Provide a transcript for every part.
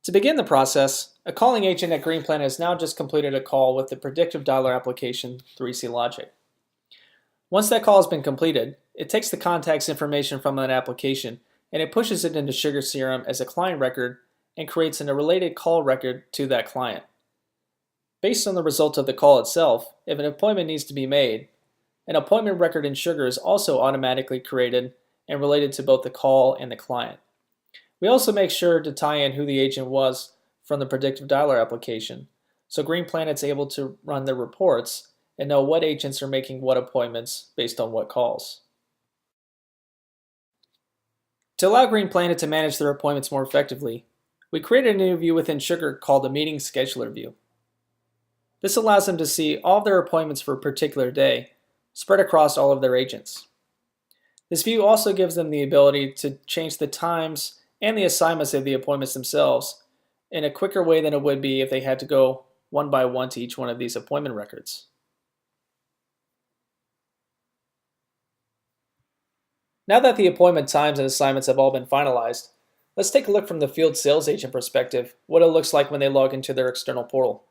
To begin the process, a calling agent at GreenPlanet has now just completed a call with the predictive dialer application 3C Logic. Once that call has been completed, it takes the contact's information from that application and it pushes it into SugarCRM as a client record and creates a related call record to that client. Based on the result of the call itself, if an appointment needs to be made, an appointment record in Sugar is also automatically created and related to both the call and the client. We also make sure to tie in who the agent was from the predictive dialer application, so GreenPlanet's able to run their reports and know what agents are making what appointments based on what calls. To allow GreenPlanet to manage their appointments more effectively, we created a new view within Sugar called the Meeting Scheduler view. This allows them to see all of their appointments for a particular day, spread across all of their agents. This view also gives them the ability to change the times and the assignments of the appointments themselves in a quicker way than it would be if they had to go one by one to each one of these appointment records. Now that the appointment times and assignments have all been finalized, let's take a look from the field sales agent perspective what it looks like when they log into their external portal.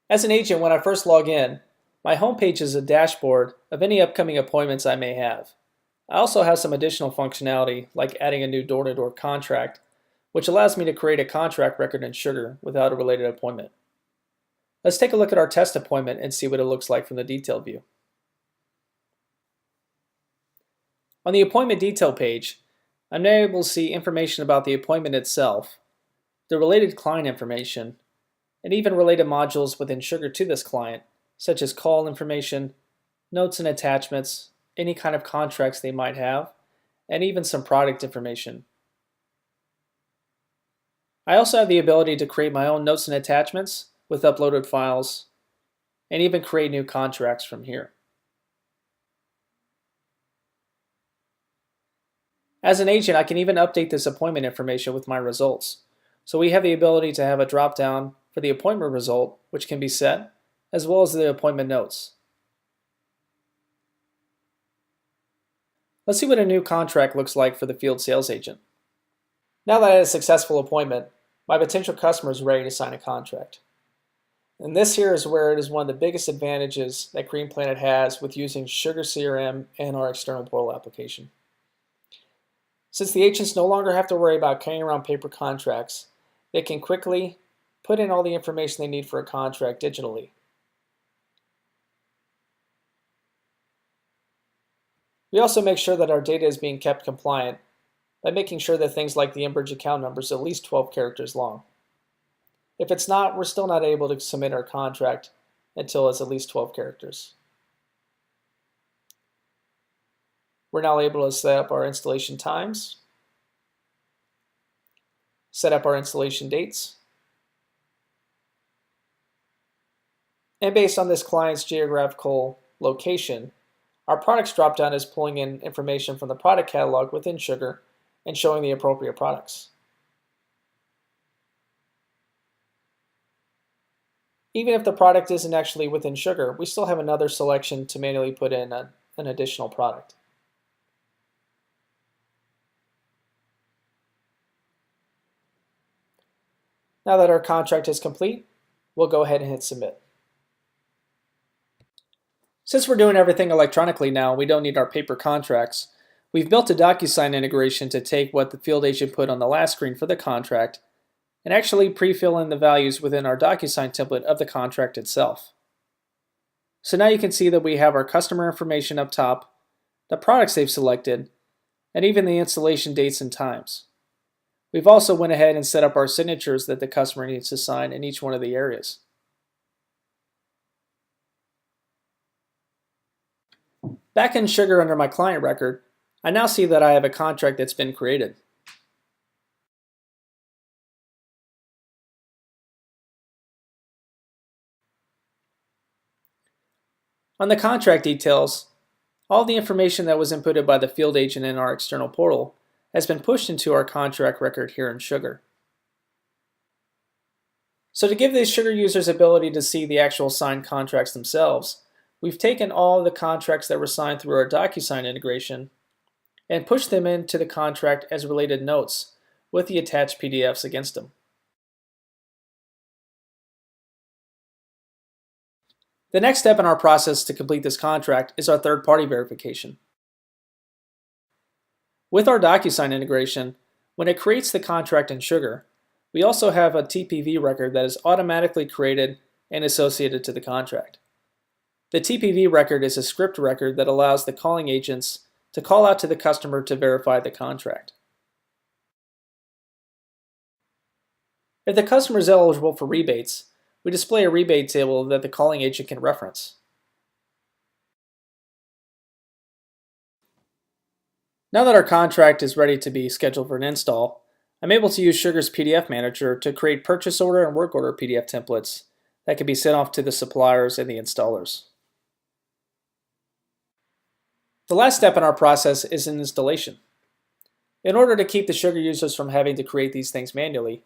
As an agent, when I first log in, my homepage is a dashboard of any upcoming appointments I may have. I also have some additional functionality like adding a new door-to-door contract, which allows me to create a contract record in Sugar without a related appointment. Let's take a look at our test appointment and see what it looks like from the detail view. On the appointment detail page, I'm now able to see information about the appointment itself, the related client information, and even related modules within Sugar to this client, such as call information, notes and attachments, any kind of contracts they might have, and even some product information. I also have the ability to create my own notes and attachments with uploaded files, and even create new contracts from here. As an agent, I can even update this appointment information with my results. So we have the ability to have a drop-down for the appointment result, which can be set, as well as the appointment notes. Let's see what a new contract looks like for the field sales agent. Now that I had a successful appointment, my potential customer is ready to sign a contract. And this here is where it is one of the biggest advantages that GreenPlanet has with using SugarCRM and our external portal application. Since the agents no longer have to worry about carrying around paper contracts, they can quickly put in all the information they need for a contract digitally. We also make sure that our data is being kept compliant by making sure that things like the Enbridge account number is at least 12 characters long. If it's not, we're still not able to submit our contract until it's at least 12 characters. We're now able to set up our installation times, set up our installation dates, and based on this client's geographical location, our products dropdown is pulling in information from the product catalog within Sugar and showing the appropriate products. Even if the product isn't actually within Sugar, we still have another selection to manually put in an additional product. Now that our contract is complete, we'll go ahead and hit submit. Since we're doing everything electronically now, we don't need our paper contracts. We've built a DocuSign integration to take what the field agent put on the last screen for the contract and actually pre-fill in the values within our DocuSign template of the contract itself. So now you can see that we have our customer information up top, the products they've selected, and even the installation dates and times. We've also went ahead and set up our signatures that the customer needs to sign in each one of the areas. Back in Sugar under my client record, I now see that I have a contract that's been created. On the contract details, all the information that was inputted by the field agent in our external portal has been pushed into our contract record here in Sugar. So to give these Sugar users ability to see the actual signed contracts themselves, we've taken all the contracts that were signed through our DocuSign integration and push them into the contract as related notes with the attached PDFs against them. The next step in our process to complete this contract is our third-party verification. With our DocuSign integration, when it creates the contract in Sugar, we also have a TPV record that is automatically created and associated to the contract. The TPV record is a script record that allows the calling agents to call out to the customer to verify the contract. If the customer is eligible for rebates, we display a rebate table that the calling agent can reference. Now that our contract is ready to be scheduled for an install, I'm able to use Sugar's PDF Manager to create purchase order and work order PDF templates that can be sent off to the suppliers and the installers. The last step in our process is an installation. In order to keep the Sugar users from having to create these things manually,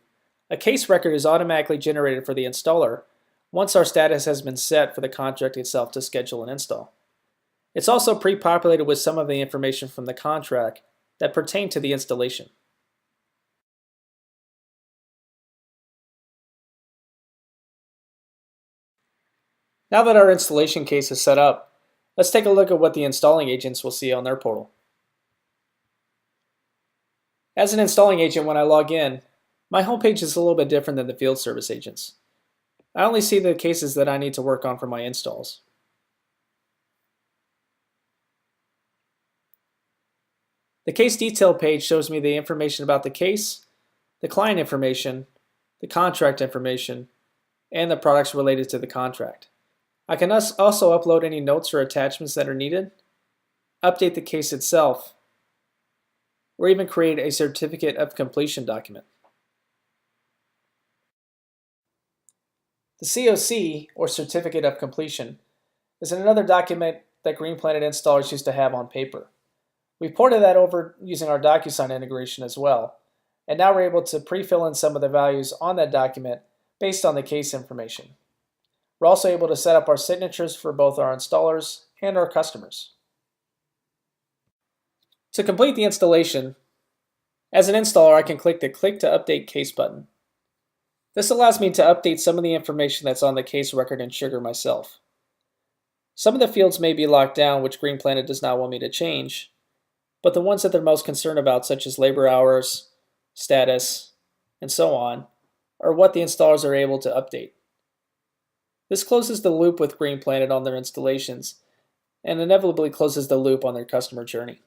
a case record is automatically generated for the installer once our status has been set for the contract itself to schedule an install. It's also pre-populated with some of the information from the contract that pertain to the installation. Now that our installation case is set up, let's take a look at what the installing agents will see on their portal. As an installing agent, when I log in, my homepage is a little bit different than the field service agents. I only see the cases that I need to work on for my installs. The case detail page shows me the information about the case, the client information, the contract information, and the products related to the contract. I can also upload any notes or attachments that are needed, update the case itself, or even create a certificate of completion document. The COC, or Certificate of Completion, is another document that Green Planet installers used to have on paper. We ported that over using our DocuSign integration as well, and now we're able to pre-fill in some of the values on that document based on the case information. We're also able to set up our signatures for both our installers and our customers. To complete the installation, as an installer, I can click the Click to Update Case button. This allows me to update some of the information that's on the case record in Sugar myself. Some of the fields may be locked down, which Green Planet does not want me to change, but the ones that they're most concerned about, such as labor hours, status, and so on, are what the installers are able to update. This closes the loop with Green Planet on their installations and inevitably closes the loop on their customer journey.